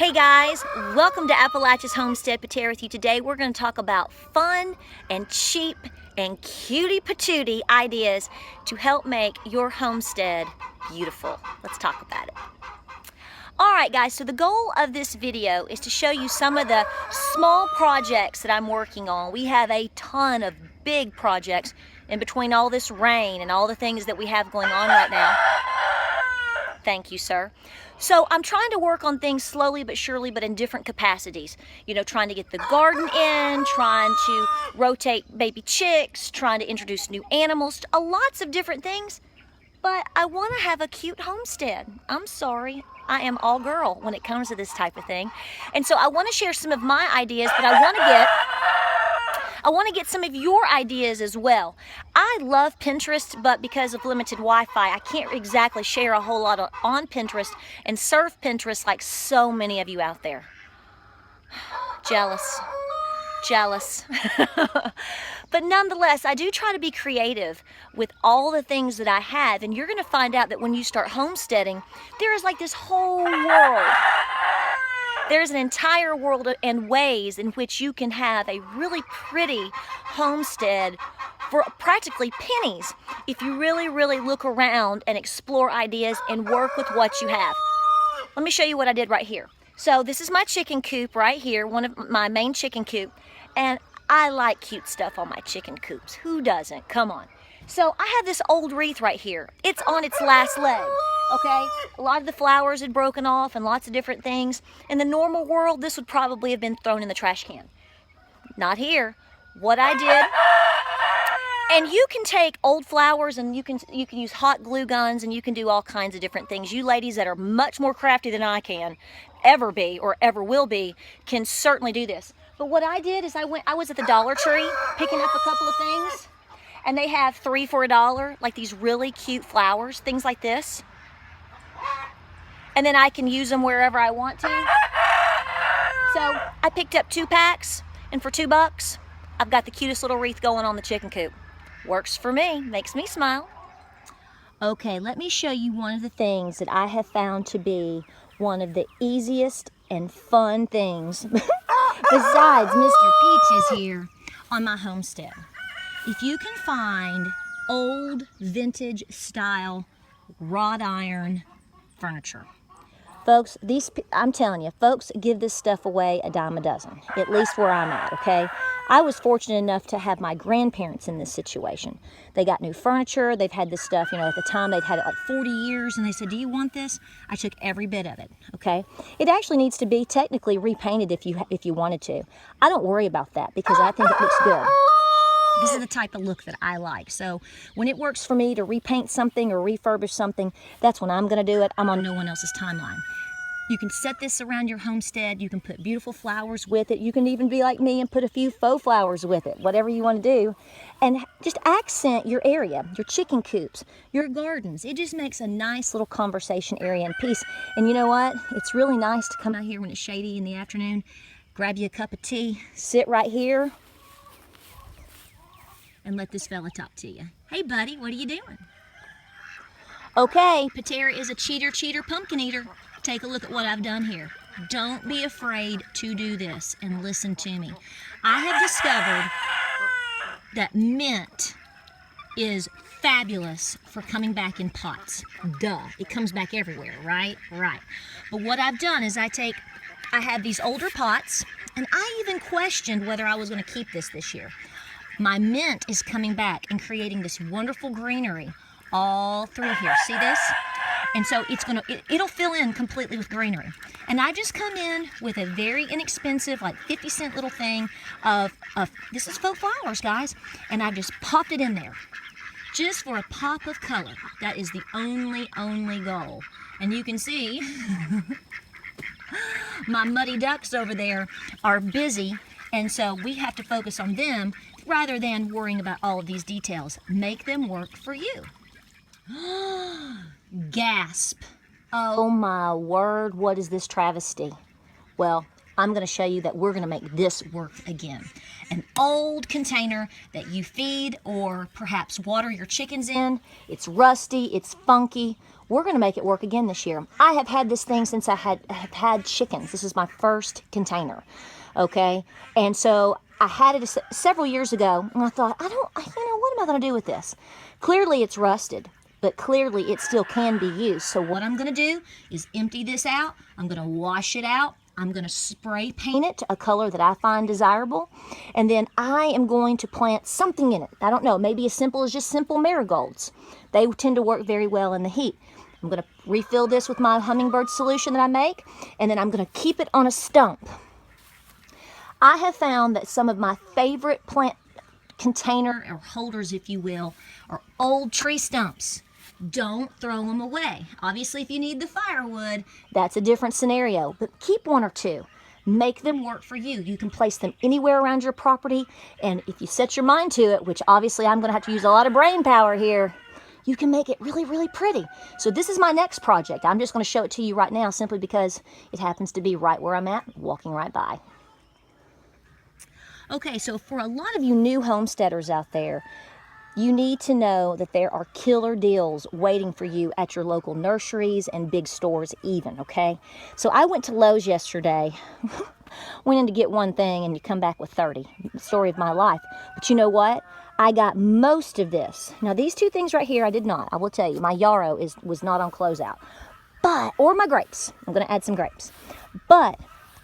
Hey guys, welcome to Appalachia's Homestead. Patara with you today. We're going to talk about fun and cheap and cutie patootie ideas to help make your homestead beautiful. Let's talk about it. Alright guys, so the goal of this video is to show you some of the small projects that I'm working on. We have a ton of big projects in between all this rain and all the things that we have going on right now. Thank you, sir. So I'm trying to work on things slowly but surely, but in different capacities. You know, trying to get the garden in, trying to rotate baby chicks, trying to introduce new animals, lots of different things. But I want to have a cute homestead. I'm sorry, I am all girl when it comes to this type of thing. And so I want to share some of my ideas, but I want to get some of your ideas as well. I love Pinterest, but because of limited Wi-Fi, I can't exactly share a whole lot on Pinterest and surf Pinterest like so many of you out there. Jealous. But nonetheless, I do try to be creative with all the things that I have, and you're going to find out that when you start homesteading, there is like this whole world. There's an entire world and ways in which you can have a really pretty homestead for practically pennies if you really look around and explore ideas and work with what you have. Let me show you what I did right here. So this is my chicken coop right here, one of my main chicken coop, and I like cute stuff on my chicken coops. Who doesn't? Come on. So I have this old wreath right here. It's on its last leg. Okay, a lot of the flowers had broken off and lots of different things. In the normal world, this would probably have been thrown in the trash can. Not here. What I did, and you can take old flowers and you can use hot glue guns and you can do all kinds of different things. You ladies that are much more crafty than I can ever be or ever will be can certainly do this. But what I did is I was at the Dollar Tree picking up a couple of things, and they have 3 for $1, like these really cute flowers, things like this. And then I can use them wherever I want to. So I picked up 2 packs, and for $2, I've got the cutest little wreath going on the chicken coop. Works for me, makes me smile. Okay, let me show you one of the things that I have found to be one of the easiest and fun things besides Mr. Peaches here on my homestead. If you can find old vintage style wrought iron furniture. Folks, I'm telling you, folks give this stuff away a dime a dozen, at least where I'm at, okay? I was fortunate enough to have my grandparents in this situation. They got new furniture, they've had this stuff, you know, at the time they'd had it like 40 years, and they said, do you want this? I took every bit of it, okay? It actually needs to be technically repainted if you wanted to. I don't worry about that because I think it looks good. This is the type of look that I like. So when it works for me to repaint something or refurbish something, that's when I'm going to do it. I'm on no one else's timeline. You can set this around your homestead. You can put beautiful flowers with it. You can even be like me and put a few faux flowers with it, whatever you want to do. And just accent your area, your chicken coops, your gardens. It just makes a nice little conversation area and piece. And you know what? It's really nice to come out here when it's shady in the afternoon, grab you a cup of tea, sit right here, and let this fella talk to you. Hey buddy, what are you doing? Okay, Patara is a cheater pumpkin eater. Take a look at what I've done here. Don't be afraid to do this and listen to me. I have discovered that mint is fabulous for coming back in pots. Duh, it comes back everywhere, right? Right. But what I've done is I have these older pots, and I even questioned whether I was going to keep this year. My mint is coming back and creating this wonderful greenery all through here. See this? And so it'll fill in completely with greenery. And I just come in with a very inexpensive, like 50-cent little thing of this is faux flowers, guys. And I've just popped it in there. Just for a pop of color. That is the only goal. And you can see my muddy ducks over there are busy. And so we have to focus on them rather than worrying about all of these details. Make them work for you. Gasp. Oh my word, what is this travesty? Well, I'm going to show you that we're going to make this work again. An old container that you feed or perhaps water your chickens in. It's rusty, it's funky. We're going to make it work again this year. I have had this thing since I have had chickens. This is my first container, okay? And so I had it several years ago, and I thought, what am I going to do with this? Clearly it's rusted, but clearly it still can be used. So what I'm going to do is empty this out. I'm going to wash it out. I'm going to spray paint it a color that I find desirable. And then I am going to plant something in it. I don't know, maybe as simple as just simple marigolds. They tend to work very well in the heat. I'm going to refill this with my hummingbird solution that I make, and then I'm going to keep it on a stump. I have found that some of my favorite plant container or holders, if you will, are old tree stumps. Don't throw them away. Obviously, if you need the firewood, that's a different scenario, but keep one or two. Make them work for you. You can place them anywhere around your property, and if you set your mind to it, which obviously I'm going to have to use a lot of brain power here, you can make it really, really pretty. So this is my next project. I'm just going to show it to you right now simply because it happens to be right where I'm at, walking right by. Okay, so for a lot of you new homesteaders out there, you need to know that there are killer deals waiting for you at your local nurseries and big stores even, okay? So I went to Lowe's yesterday, went in to get one thing and you come back with 30. Story of my life. But you know what? I got most of this. Now these two things right here I did not. I will tell you, my yarrow was not on closeout. Or my grapes. I'm going to add some grapes. But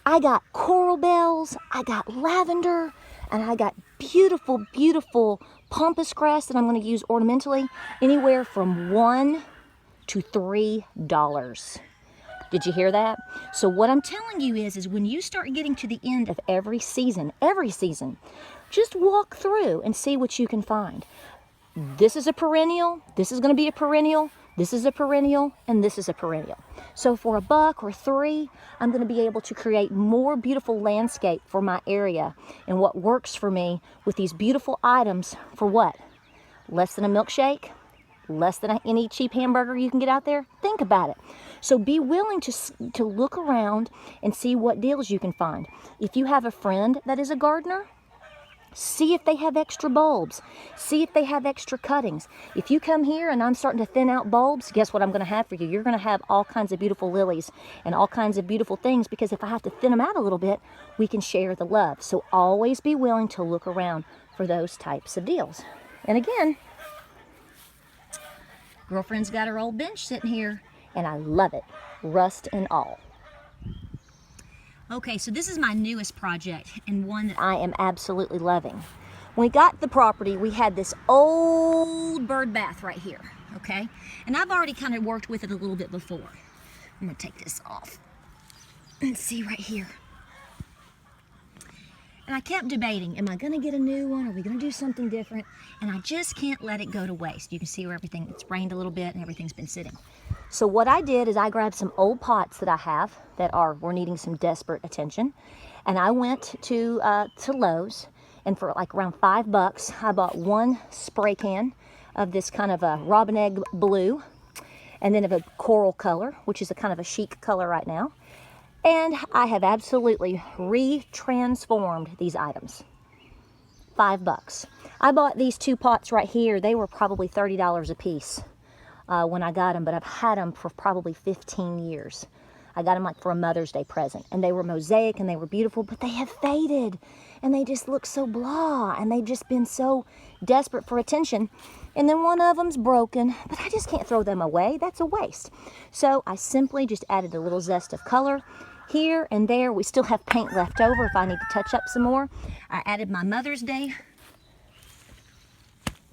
I got coral bells, I got lavender, and I got beautiful, beautiful pampas grass that I'm going to use ornamentally, anywhere from $1 to $3. Did you hear that? So what I'm telling you is when you start getting to the end of every season, just walk through and see what you can find. This is a perennial, this is going to be a perennial, this is a perennial, and this is a perennial. So for $1 or $3, I'm going to be able to create more beautiful landscape for my area and what works for me with these beautiful items for what? Less than a milkshake? Less than any cheap hamburger you can get out there? Think about it. So be willing to look around and see what deals you can find. If you have a friend that is a gardener, see if they have extra bulbs. See if they have extra cuttings. If you come here and I'm starting to thin out bulbs, guess what I'm going to have for you? You're going to have all kinds of beautiful lilies and all kinds of beautiful things, because if I have to thin them out a little bit, we can share the love. So always be willing to look around for those types of deals. And again, girlfriend's got her old bench sitting here, and I love it, rust and all. Okay, so this is my newest project and one that I am absolutely loving. When we got the property, we had this old bird bath right here, okay? And I've already kind of worked with it a little bit before. I'm gonna take this off and see right here. And I kept debating, am I gonna get a new one? Are we gonna do something different? And I just can't let it go to waste. You can see where it's rained a little bit and everything's been sitting. So what I did is I grabbed some old pots that I have that were needing some desperate attention. And I went to Lowe's, and for like around $5, I bought one spray can of this kind of a robin egg blue, and then of a coral color, which is a kind of a chic color right now. And I have absolutely re-transformed these items. $5. I bought these two pots right here. They were probably $30 a piece when I got them, but I've had them for probably 15 years. I got them like for a Mother's Day present, and they were mosaic and they were beautiful, but they have faded and they just look so blah, and they've just been so desperate for attention. And then one of them's broken, but I just can't throw them away. That's a waste. So I simply just added a little zest of color here and there. We still have paint left over if I need to touch up some more. I added my Mother's Day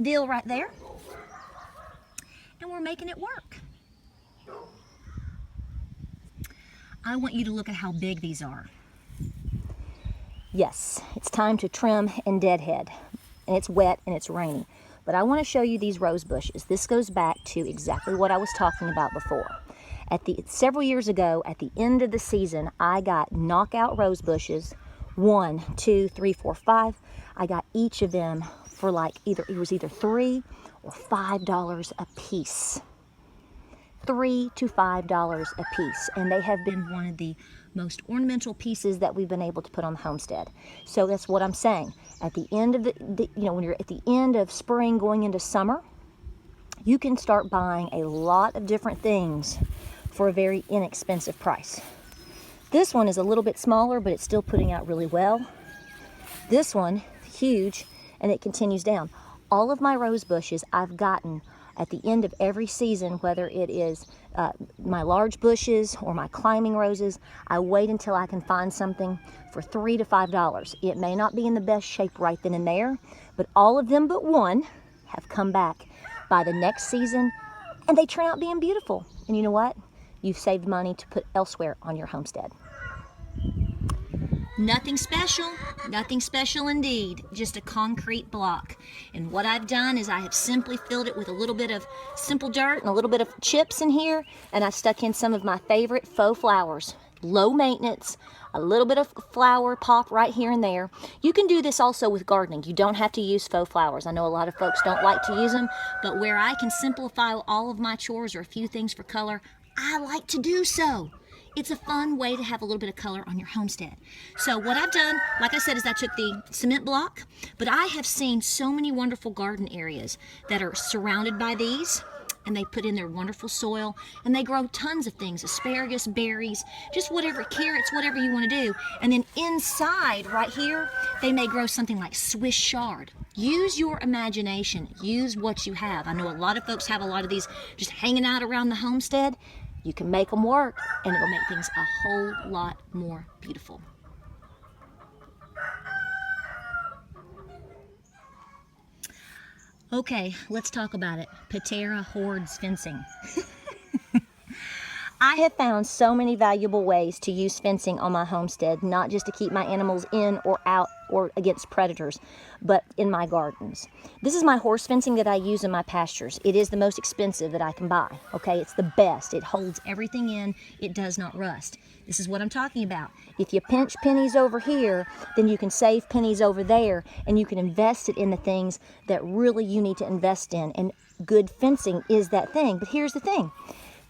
deal right there, and we're making it work. I want you to look at how big these are. Yes, it's time to trim and deadhead, and it's wet and it's rainy. But I want to show you these rose bushes. This goes back to exactly what I was talking about before. Several years ago, at the end of the season, I got knockout rose bushes, 1, 2, 3, 4, 5. I got each of them for like either $3 or $5 a piece. $3 to $5 a piece, and they have been one of the most ornamental pieces that we've been able to put on the homestead. So that's what I'm saying. At the end of when you're at the end of spring going into summer, you can start buying a lot of different things for a very inexpensive price. This one is a little bit smaller, but it's still putting out really well. This one, huge, and it continues down. All of my rose bushes I've gotten at the end of every season, whether it is my large bushes or my climbing roses, I wait until I can find something for $3 to $5. It may not be in the best shape right then and there, but all of them but one have come back by the next season, and they turn out being beautiful. And you know what? You've saved money to put elsewhere on your homestead. Nothing special indeed, just a concrete block. And what I've done is I have simply filled it with a little bit of simple dirt and a little bit of chips in here, and I stuck in some of my favorite faux flowers. Low maintenance, a little bit of flower pop right here and there. You can do this also with gardening. You don't have to use faux flowers. I know a lot of folks don't like to use them, but where I can simplify all of my chores or a few things for color, I like to do so. It's a fun way to have a little bit of color on your homestead. So what I've done, like I said, is I took the cement block, but I have seen so many wonderful garden areas that are surrounded by these, and they put in their wonderful soil, and they grow tons of things, asparagus, berries, just whatever, carrots, whatever you want to do. And then inside right here, they may grow something like Swiss chard. Use your imagination, use what you have. I know a lot of folks have a lot of these just hanging out around the homestead. You can make them work, and it will make things a whole lot more beautiful. Okay, let's talk about it. Patara Hordes fencing. I have found so many valuable ways to use fencing on my homestead, not just to keep my animals in or out or against predators, but in my gardens. This is my horse fencing that I use in my pastures. It is the most expensive that I can buy, okay? It's the best. It holds everything in. It does not rust. This is what I'm talking about. If you pinch pennies over here, then you can save pennies over there, and you can invest it in the things that really you need to invest in, and good fencing is that thing. But here's the thing.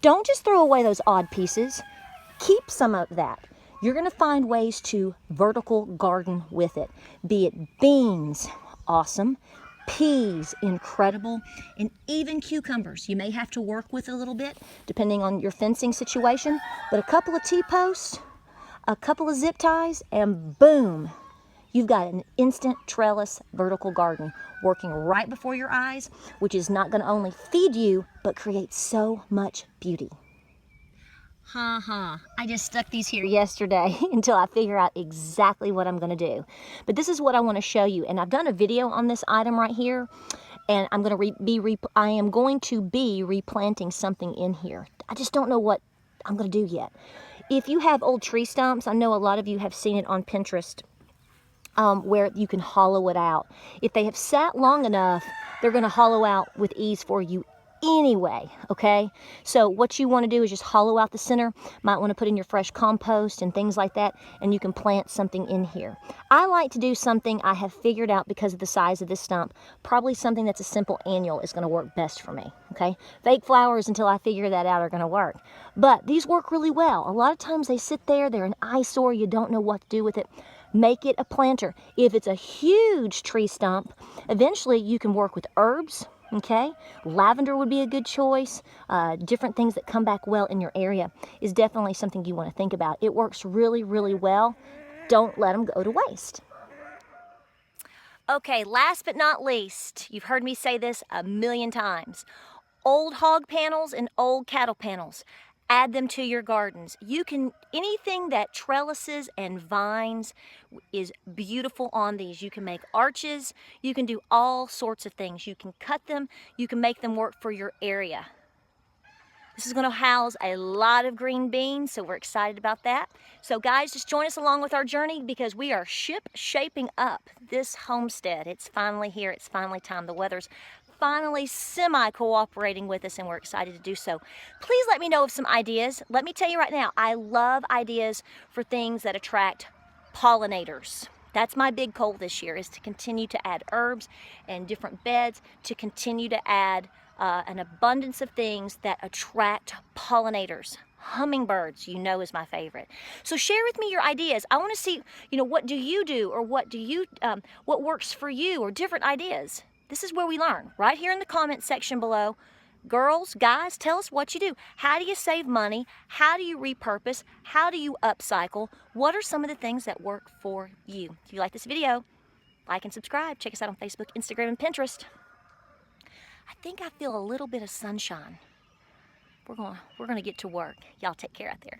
Don't just throw away those odd pieces. Keep some of that. You're going to find ways to vertical garden with it. Be it beans, awesome, peas, incredible, and even cucumbers. You may have to work with a little bit depending on your fencing situation, but a couple of T-posts, a couple of zip ties, and boom, you've got an instant trellis vertical garden working right before your eyes, which is not going to only feed you, but create so much beauty. I just stuck these here yesterday until I figure out exactly what I'm going to do. But this is what I want to show you, and I've done a video on this item right here, and I'm going to I am going to be replanting something in here. I just don't know what I'm going to do yet. If you have old tree stumps, I know a lot of you have seen it on Pinterest, where you can hollow it out. If they have sat long enough, they're going to hollow out with ease for you anyway, okay? So what you want to do is just hollow out the center. Might want to put in your fresh compost and things like that, and you can plant something in here. I like to do something I have figured out because of the size of this stump. Probably something that's a simple annual is going to work best for me, okay? Fake flowers, until I figure that out, are going to work. But these work really well. A lot of times they sit there, they're an eyesore, you don't know what to do with it. Make it a planter. If it's a huge tree stump, eventually you can work with herbs, okay? Lavender would be a good choice. Different things that come back well in your area is definitely something you want to think about. It works really, really well. Don't let them go to waste. Okay, last but not least, you've heard me say this a million times. Old hog panels and old cattle panels. Add them to your gardens. You can, anything that trellises and vines is beautiful on these. You can make arches, you can do all sorts of things. You can cut them, you can make them work for your area. This is going to house a lot of green beans, so we're excited about that. So guys, just join us along with our journey, because we are shaping up this homestead. It's finally here, it's finally time. The weather's finally semi-cooperating with us, and we're excited to do so. Please let me know of some ideas. Let me tell you right now, I love ideas for things that attract pollinators. That's my big goal this year, is to continue to add herbs and different beds, to continue to add an abundance of things that attract pollinators. Hummingbirds, you know, is my favorite. So share with me your ideas. I want to see, you know, what do you do, or what do you, what works for you, or different ideas. This is where we learn, right here in the comment section below. Girls, guys, tell us what you do. How do you save money? How do you repurpose? How do you upcycle? What are some of the things that work for you? If you like this video, like and subscribe. Check us out on Facebook, Instagram, and Pinterest. I think I feel a little bit of sunshine. We're gonna get to work. Y'all take care out there.